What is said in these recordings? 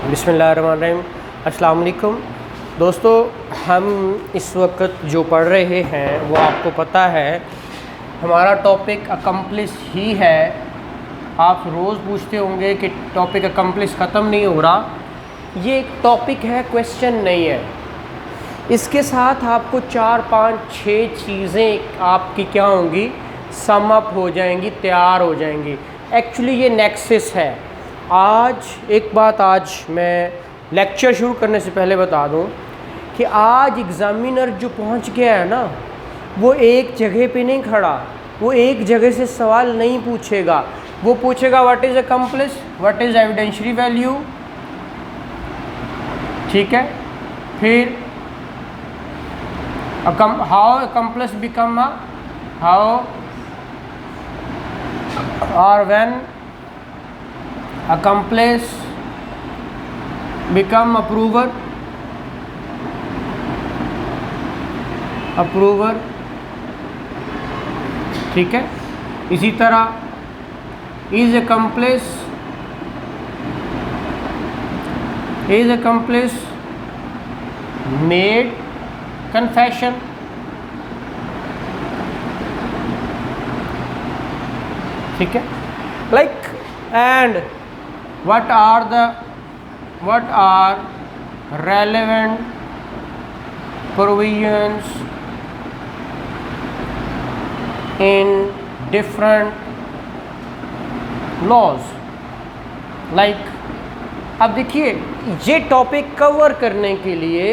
बिस्मिल्लाहिर्रहमानिर्रहीम। अस्सलाम वालेकुम दोस्तों, हम इस वक्त जो पढ़ रहे हैं वो आपको पता है हमारा टॉपिक अकम्प्लिस ही है। आप रोज़ पूछते होंगे कि टॉपिक अकम्प्लिस ख़त्म नहीं हो रहा। ये एक टॉपिक है, क्वेश्चन नहीं है। इसके साथ आपको 4, 5, 6 चीज़ें आपकी क्या होंगी, सम अप हो जाएंगी, तैयार हो जाएंगी। एक्चुअली ये नेक्सस है। आज मैं लेक्चर शुरू करने से पहले बता दूं कि आज एग्ज़ामिनर जो पहुंच गया है ना, वो एक जगह पे नहीं खड़ा, वो एक जगह से सवाल नहीं पूछेगा। वो पूछेगा what is accomplish, what is evidentiary value, ठीक है। फिर हाउ अकम्प्लिस बिकम हाउ और व्हेन accomplice become approver, ठीक है। इसी तरह is accomplice made confession, ठीक है। like and what are relevant provisions in different laws, like अब देखिए, ये टॉपिक कवर करने के लिए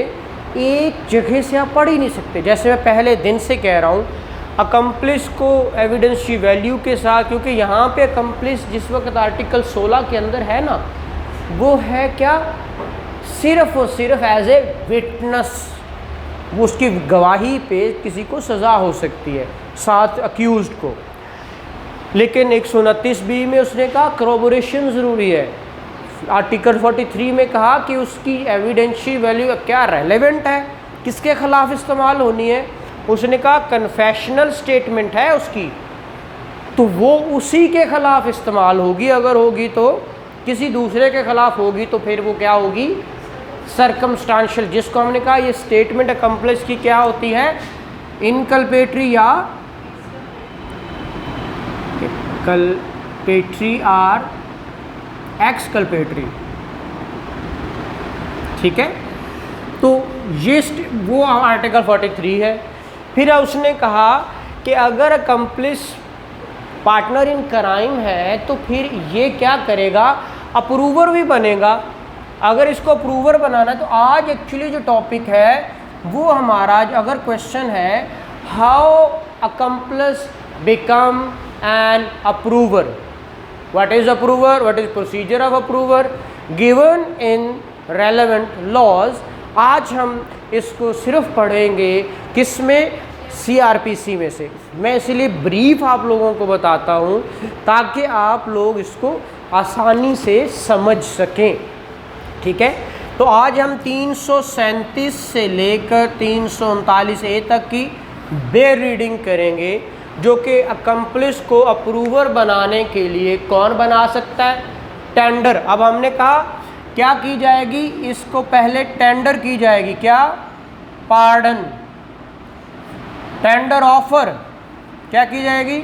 एक जगह से आप पढ़ ही नहीं सकते। जैसे मैं पहले दिन से कह रहा हूँ, अकम्प्लिस को एविडेंस की वैल्यू के साथ, क्योंकि यहाँ पे अकम्प्लिस जिस वक्त आर्टिकल 16 के अंदर है ना, वो है क्या, सिर्फ और सिर्फ एज ए विटनेस। वो उसकी गवाही पे किसी को सज़ा हो सकती है, साथ अक्यूज्ड को। लेकिन 129B में उसने कहा corroboration ज़रूरी है। आर्टिकल 43 में कहा कि उसकी एविडेंशियरी वैल्यू क्या रेलेवेंट है, किसके ख़िलाफ़ इस्तेमाल होनी है। उसने कहा कन्फेशनल स्टेटमेंट है उसकी, तो वो उसी के ख़िलाफ़ इस्तेमाल होगी। अगर होगी तो किसी दूसरे के ख़िलाफ़ होगी तो फिर वो क्या होगी, सर्कमस्टांशियल, जिसको हमने कहा ये स्टेटमेंट अकम्प्लिस की क्या होती है, इनकल्पेटरी या कल्पेटरी और एक्सकल्पेटरी, ठीक है। तो ये वो आर्टिकल 43 है। फिर उसने कहा कि अगर अकम्प्लिस पार्टनर इन क्राइम है तो फिर ये क्या करेगा, अप्रूवर भी बनेगा। अगर इसको अप्रूवर बनाना है तो आज एक्चुअली जो टॉपिक है वो हमारा, अगर क्वेश्चन है how accomplice become an approver, what is approver, what is procedure of approver given in relevant laws. आज हम इसको सिर्फ पढ़ेंगे किसमें, CRPC में से। मैं इसलिए ब्रीफ आप लोगों को बताता हूँ ताकि आप लोग इसको आसानी से समझ सकें, ठीक है। तो आज हम 337 से लेकर 339A तक की बेयर रीडिंग करेंगे, जो कि अकम्प्लिस को अप्रूवर बनाने के लिए कौन बना सकता है, टेंडर। अब हमने कहा क्या की जाएगी, इसको पहले टेंडर की जाएगी, क्या, पार्डन, टेंडर ऑफर, क्या की जाएगी,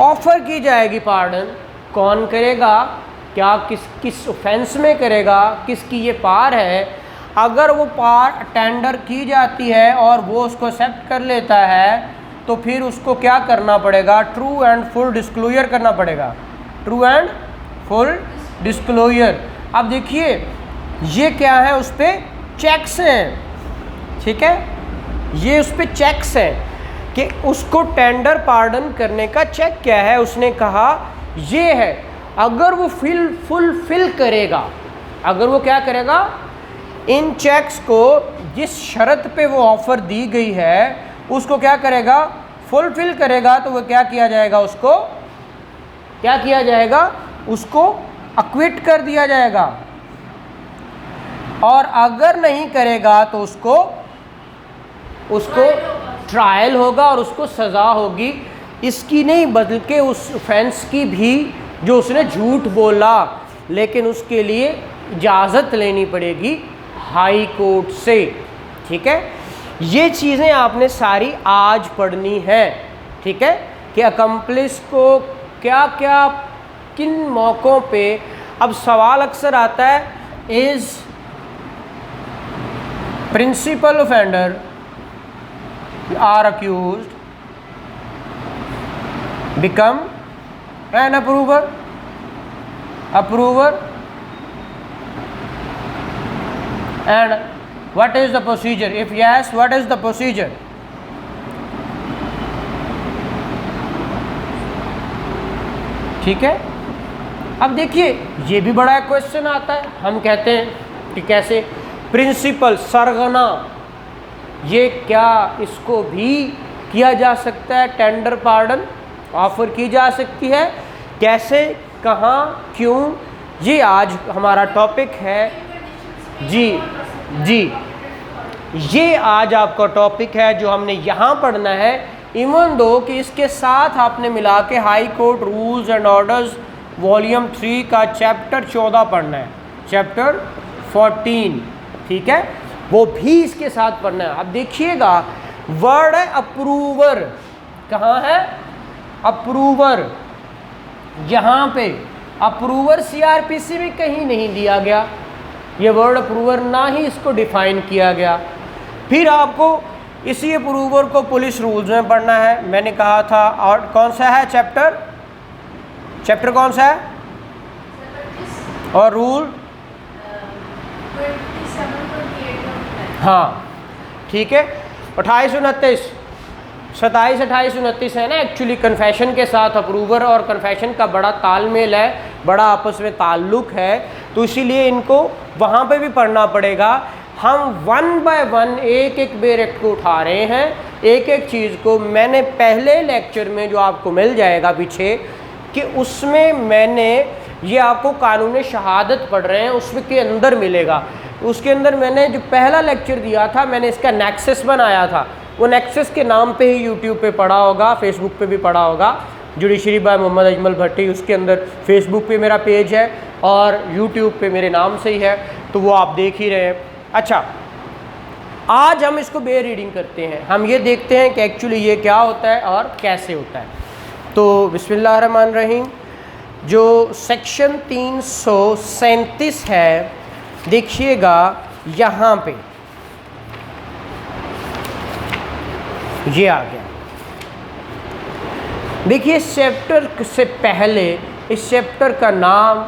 ऑफर की जाएगी पार्डन। कौन करेगा, क्या किस ऑफेंस में करेगा, किसकी ये पार है। अगर वो पार टेंडर की जाती है और वो उसको एक्सेप्ट कर लेता है तो फिर उसको क्या करना पड़ेगा, ट्रू एंड फुल डिस्क्लोजर करना पड़ेगा, ट्रू एंड फुल डिस्क्लोजर। अब देखिए ये क्या है, उस पर चेक्स हैं, ठीक है। ये उस पर चेक्स हैं कि उसको टेंडर पार्डन करने का चेक क्या है। उसने कहा ये है, अगर वो फुलफिल करेगा, अगर वो क्या करेगा, इन चेक्स को जिस शर्त पे वो ऑफ़र दी गई है उसको क्या करेगा, फुलफिल करेगा, तो वो क्या किया जाएगा, उसको क्या किया जाएगा, उसको अक्विट कर दिया जाएगा। और अगर नहीं करेगा तो उसको ट्रायल होगा और उसको सज़ा होगी। इसकी नहीं बल्कि उस ऑफेंस की भी जो उसने झूठ बोला, लेकिन उसके लिए इजाज़त लेनी पड़ेगी हाई कोर्ट से। ठीक है, ये चीज़ें आपने सारी आज पढ़नी है। ठीक है, कि अकम्प्लिस को क्या क्या किन मौक़ों पे, अब सवाल अक्सर आता है, is principal offender or accused become an approver, and what is the procedure? If yes, what is the procedure? ठीक है, अब देखिए ये भी बड़ा क्वेश्चन आता है। हम कहते हैं कि कैसे प्रिंसिपल सरगना, ये क्या इसको भी किया जा सकता है, टेंडर पार्डन ऑफर की जा सकती है, कैसे, कहाँ, क्यों, ये आज हमारा टॉपिक है। जी जी, ये आज आपका टॉपिक है जो हमने यहाँ पढ़ना है। इवन दो कि इसके साथ आपने मिला के high court rules and orders volume 3 का चैप्टर 14 पढ़ना है, चैप्टर 14। ठीक है, वो भी इसके साथ पढ़ना है। अब देखिएगा वर्ड है अप्रूवर, कहाँ है अप्रूवर, यहाँ पे अप्रूवर सीआरपीसी में कहीं नहीं दिया गया, ये वर्ड अप्रूवर ना ही इसको डिफाइन किया गया। फिर आपको इसी अप्रूवर को पुलिस रूल्स में पढ़ना है, मैंने कहा था। और कौन सा है चैप्टर कौन सा है, और रूल 27-28 हाँ ठीक है, 28-29 27, 28, 29 है ना। एक्चुअली कन्फेशन के साथ अप्रूवर और कन्फेशन का बड़ा तालमेल है, बड़ा आपस में ताल्लुक है, तो इसीलिए इनको वहाँ पे भी पढ़ना पड़ेगा। हम 1 बाय 1 एक एक बेरेक्ट को उठा रहे हैं, एक एक चीज़ को। मैंने पहले लेक्चर में जो आपको मिल जाएगा पीछे, कि उसमें मैंने ये आपको कानून शहादत पढ़ रहे हैं उसमें के अंदर मिलेगा। उसके अंदर मैंने जो पहला लेक्चर दिया था, मैंने इसका नेक्सस बनाया था। वो नेक्सस के नाम पे ही यूट्यूब पे पढ़ा होगा, फेसबुक पे भी पढ़ा होगा, जुडिशरी बाय मोहम्मद अजमल भट्टी। उसके अंदर फेसबुक पे मेरा पेज है और यूट्यूब पे मेरे नाम से ही है, तो वो आप देख ही रहे हैं। अच्छा, आज हम इसको बे रीडिंग करते हैं, हम ये देखते हैं कि एक्चुअली ये क्या होता है और कैसे होता है। तो बिस्मिल्लाहिर्रहमानिर्रहीम, जो सेक्शन 337 है, देखिएगा यहाँ पे ये आ गया। देखिए इस चैप्टर से पहले इस चैप्टर का नाम,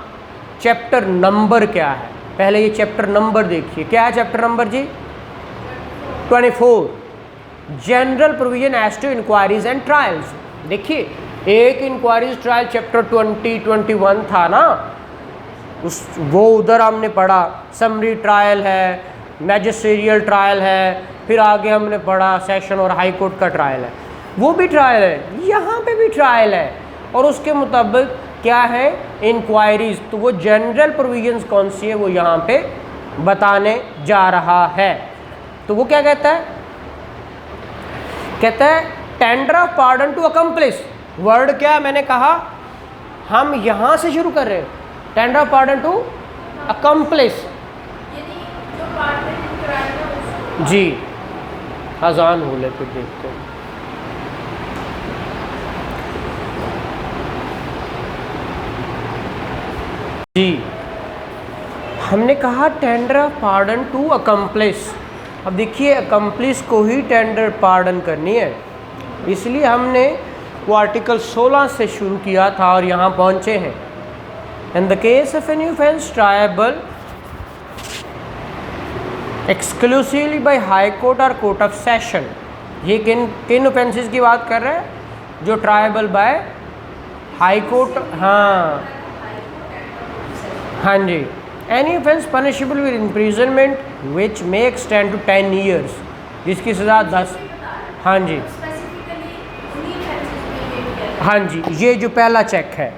चैप्टर नंबर क्या है, पहले ये चैप्टर नंबर देखिए। क्या है chapter number ji? 24, general provision as to inquiries and trials. देखिए एक इंक्वायरीज ट्रायल चैप्टर 21 था ना, वो उधर हमने पढ़ा। समरी ट्रायल है, मैजिस्ट्रियल ट्रायल है, फिर आगे हमने पढ़ा सेशन और हाई कोर्ट का ट्रायल है, वो भी ट्रायल है, यहाँ पे भी ट्रायल है। और उसके मुताबिक क्या है, इंक्वायरीज। तो वो जनरल प्रोविजंस कौन सी है वो यहाँ पे बताने जा रहा है। तो वो क्या कहता है, कहता है tender of pardon to accomplice. Word क्या मैंने कहा, हम यहाँ से शुरू कर रहे हैं, tender of pardon to accomplice. जी अजान हो ले, फिर देखते हैं। जी हमने कहा tender of pardon to accomplice. अब देखिए अकम्प्लिस को ही टेंडर पार्डन करनी है, इसलिए हमने वो आर्टिकल 16 से शुरू किया था और यहाँ पहुँचे हैं। In the case of any offence triable exclusively by high court और कोर्ट ऑफ सेशन। ये किन किन ऑफेंसेस की बात कर रहे हैं, जो ट्रायबल बाय हाई कोर्ट। हाँ जी, any offence punishable with imprisonment which may extend to 10 years, जिसकी सज़ा 10। हाँ जी हाँ जी, ये जो पहला चेक है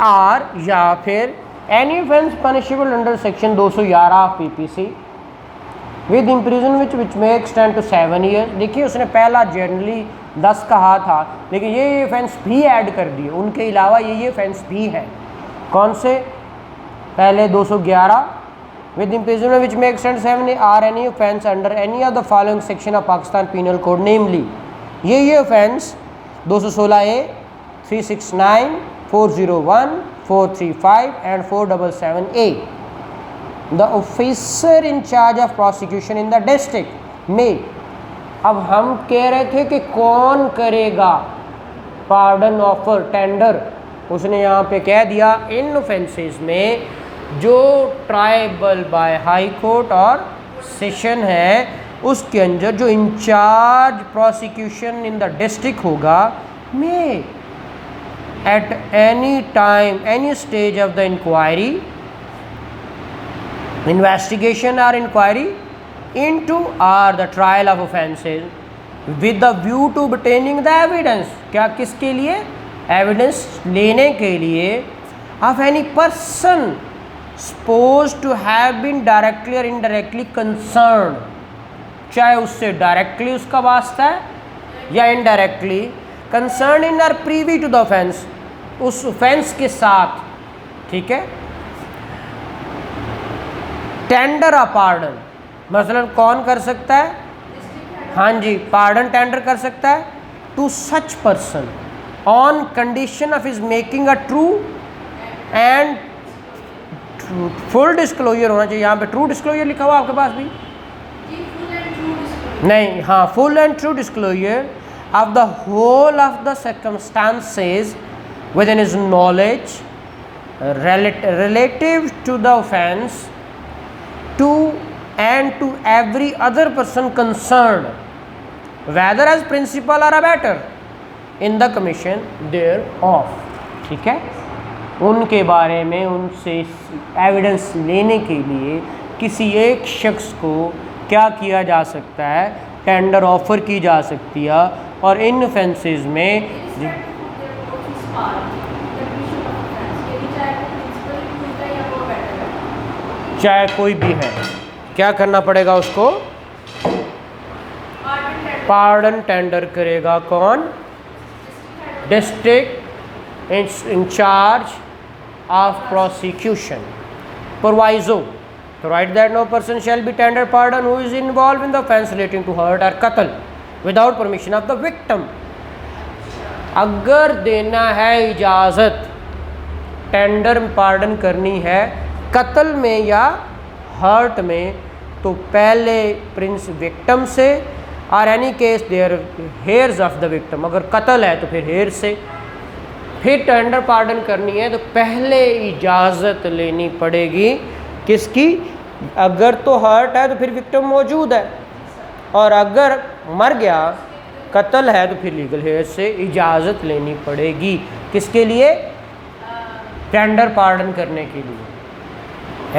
आर, या फिर any offence punishable under section 211 PPC with imprisonment which may extend to 7 year. देखिए उसने पहला जनरली 10 कहा था, लेकिन ये ऑफेंस भी ऐड कर दिए, उनके अलावा ये ऑफेंस भी है। कौन से? पहले 211 with imprisonment which may extend 7 or any offence under any of the following section of Pakistan Penal Code, namely ये offence 216A, 369, 401, 435 and 477A. The officer in charge of prosecution in the district में, अब हम कह रहे थे कि कौन करेगा पार्डन ऑफर टेंडर, उसने यहाँ पे कह दिया इन ऑफेंसेस में जो ट्राइबल बाय हाई कोर्ट और सेशन है उसके अंदर जो incharge prosecution in the district होगा में at any time any stage of the inquiry investigation or inquiry into or the trial of offences with the view to obtaining the evidence, क्या किसके लिए, एविडेंस लेने के लिए, of any person supposed to have been directly or indirectly concerned, चाहे उससे directly उसका वास्ता है या indirectly concerned in or privy to the offence, उस ऑफेंस के साथ, ठीक है। टेंडर ऑफ पार्डन मसलन कौन कर सकता है, हाँ जी, पार्डन टेंडर कर सकता है to such person on condition of his making a true and full disclosure होना चाहिए। यहाँ पे ट्रू डिस्क्लोजर लिखा हुआ आपके पास भी नहीं, हाँ, full and true disclosure of the whole of the circumstances within his knowledge relative to the offense to and to every other person concerned, whether as principal or abettor in the commission thereof, ठीक है। उनके बारे में उनसे evidence लेने के लिए किसी एक शख्स को क्या किया जा सकता है, टेंडर ऑफर की जा सकती है। और इन ऑफेंसेस में चाहे कोई भी है, क्या करना पड़ेगा उसको, पार्डन टेंडर करेगा कौन, district incharge of prosecution. Proviso provided that no person shall be tender pardon who is involved in the offence relating to hurt और qatl without permission of the victim. अगर देना है इजाज़त टेंडर पार्डन करनी है कत्ल में या हर्ट में, तो पहले प्रिंस विक्टिम से और any case their heirs of the victim, अगर कत्ल है तो फिर हेयर से। फिर टेंडर पार्डन करनी है तो पहले इजाज़त लेनी पड़ेगी किसकी, अगर तो हर्ट है तो फिर विक्टिम मौजूद है, और अगर मर गया कत्ल है तो फिर लीगल हेयर से इजाज़त लेनी पड़ेगी। किसके लिए, टेंडर पार्डन करने के लिए।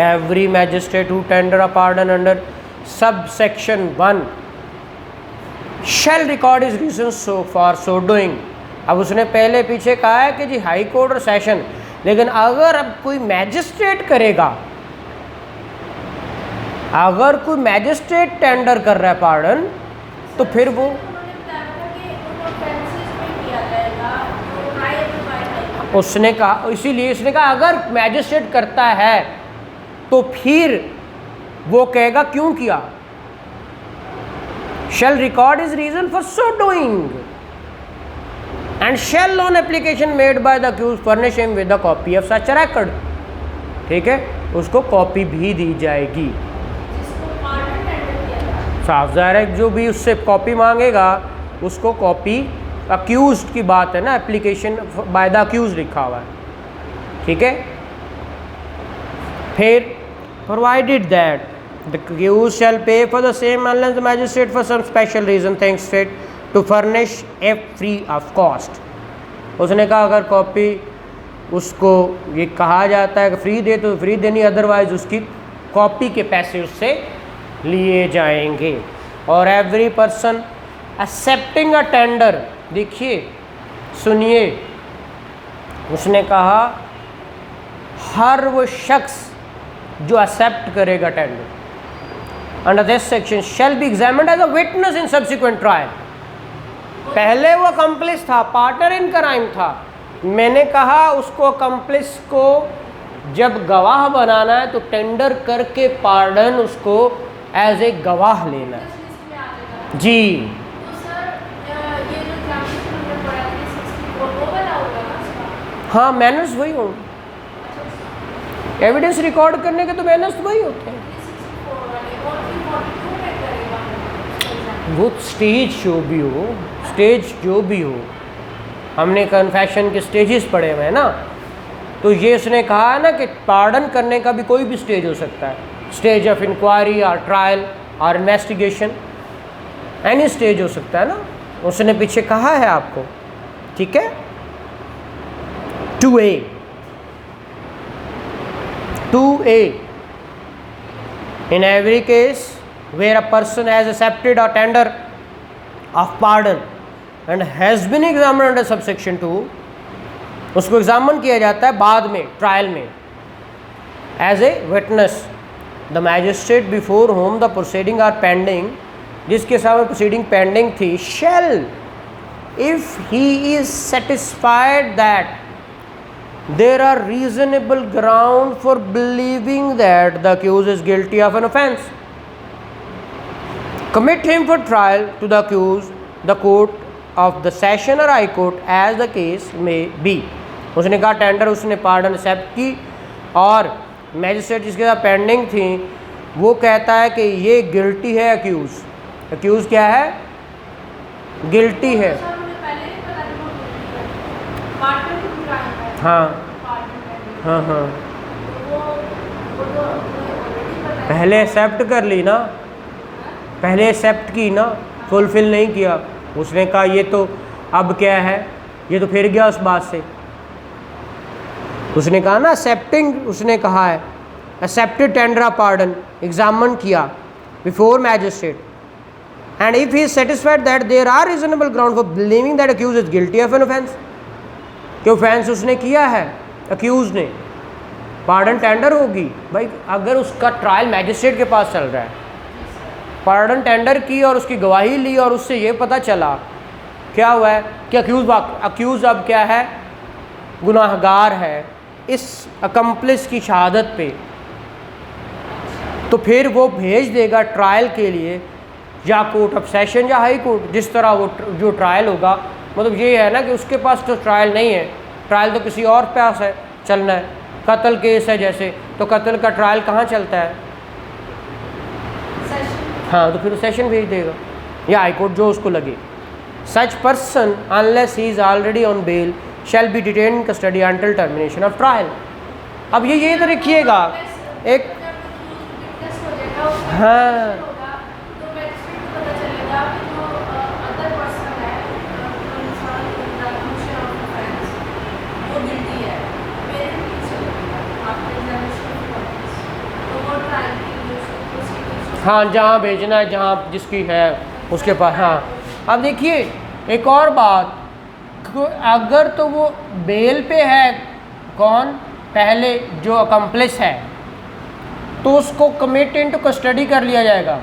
Every magistrate who tender a pardon under subsection 1 shall record his reasons so for so doing। अब उसने पहले पीछे कहा है कि जी हाई कोर्ट और सेशन, लेकिन अगर अब कोई मैजिस्ट्रेट करेगा, अगर कोई मैजिस्ट्रेट टेंडर कर रहा है पार्डन, तो फिर वो उसने कहा, इसीलिए उसने कहा अगर मैजिस्ट्रेट करता है तो फिर वो कहेगा क्यों किया, shall record his reason for so doing and shall on application made by the accused furnish him with a copy of such a record। ठीक है, उसको कॉपी भी दी जाएगी। साफ ज़ाहिर है जो भी उससे कॉपी मांगेगा उसको कॉपी, अक्यूज्ड की बात है ना, एप्लीकेशन बाय द अक्यूज्ड लिखा हुआ है, ठीक है। फिर provided that the accused shall pay for the same unless the magistrate for some special reason thinks fit to furnish if free of cost। उसने कहा अगर कॉपी उसको ये कहा जाता है कि फ्री दे तो फ्री देनी, अदरवाइज उसकी कॉपी के पैसे उससे लिए जाएंगे। और every person accepting a tender, देखिए सुनिए, उसने कहा हर वो शख्स जो एक्सेप्ट करेगा tender under this section shall be examined as a witness in subsequent trial. पहले वो अकम्प्लिस था, पार्टनर इन क्राइम था, मैंने कहा उसको अकम्प्लिस को जब गवाह बनाना है तो टेंडर करके पार्डन उसको एज ए गवाह लेना है। जी हाँ, मैनर्स वही होंगे, एविडेंस रिकॉर्ड करने के तो मैनर्स वही होते हैं। वो स्टेज जो भी हो, हमने कन्फेशन के स्टेजेस पढ़े हुए हैं ना, तो ये उसने कहा है ना कि पार्डन करने का भी कोई भी स्टेज हो सकता है, स्टेज ऑफ इंक्वायरी और ट्रायल और इन्वेस्टिगेशन, एनी स्टेज हो सकता है ना, उसने पीछे कहा है आपको, ठीक है। 2A in every case where a person has accepted a tender of pardon and has been examined under subsection 2, उसको एग्जामिन किया जाता है बाद में ट्रायल में as a witness, the magistrate before whom the proceeding are pending, जिसके सामने proceeding pending थी, shall if he is satisfied that there are reasonable ground for believing that the accused is guilty of an offence, commit him for trial to the accused, the court of the session or high court as the case may be। उसने कहा tender उसने pardon accept की और magistrate जिसके साथ pending थी वो कहता है कि ये गिल्टी है, अक्यूज क्या है, गिल्टी है। हाँ हाँ हाँ, पहले एक्सेप्ट कर ली ना, पहले एक्सेप्ट की ना, फुलफिल नहीं किया। उसने कहा ये तो अब क्या है, ये तो फिर गया उस बात से। उसने कहा ना एक्सेप्टिंग, उसने कहा है accepted tender of pardon, examine किया before magistrate, and if he is satisfied that there are reasonable ground for believing that accused is guilty of an offence, कि ऑफेंस उसने किया है अक्यूज ने, पार्डन टेंडर होगी। भाई अगर उसका ट्रायल मैजिस्ट्रेट के पास चल रहा है, पार्डन टेंडर की और उसकी गवाही ली और उससे ये पता चला क्या हुआ है कि अक्यूज अब क्या है, गुनाहगार है इस अकम्प्लिस की शहादत पे, तो फिर वो भेज देगा ट्रायल के लिए या कोर्ट ऑफ सेशन या हाई कोर्ट, जिस तरह वो जो ट्रायल होगा। मतलब ये है ना कि उसके पास तो ट्रायल नहीं है, ट्रायल तो किसी और पास है, चलना है, कत्ल केस है जैसे, तो कत्ल का ट्रायल कहाँ चलता है, हाँ, तो फिर सेशन भेज देगा या हाई कोर्ट जो उसको लगे। Such person unless he is already on bail shall be detain in custody until termination of trial. अब ये तो रखिएगा एक, हाँ हाँ, जहाँ भेजना है, जहाँ जिसकी है उसके पास। हाँ, अब देखिए एक और बात, अगर तो वो बेल पे है, कौन पहले जो अकम्प्लिस है, तो उसको कमिट इनटू कस्टडी कर लिया जाएगा।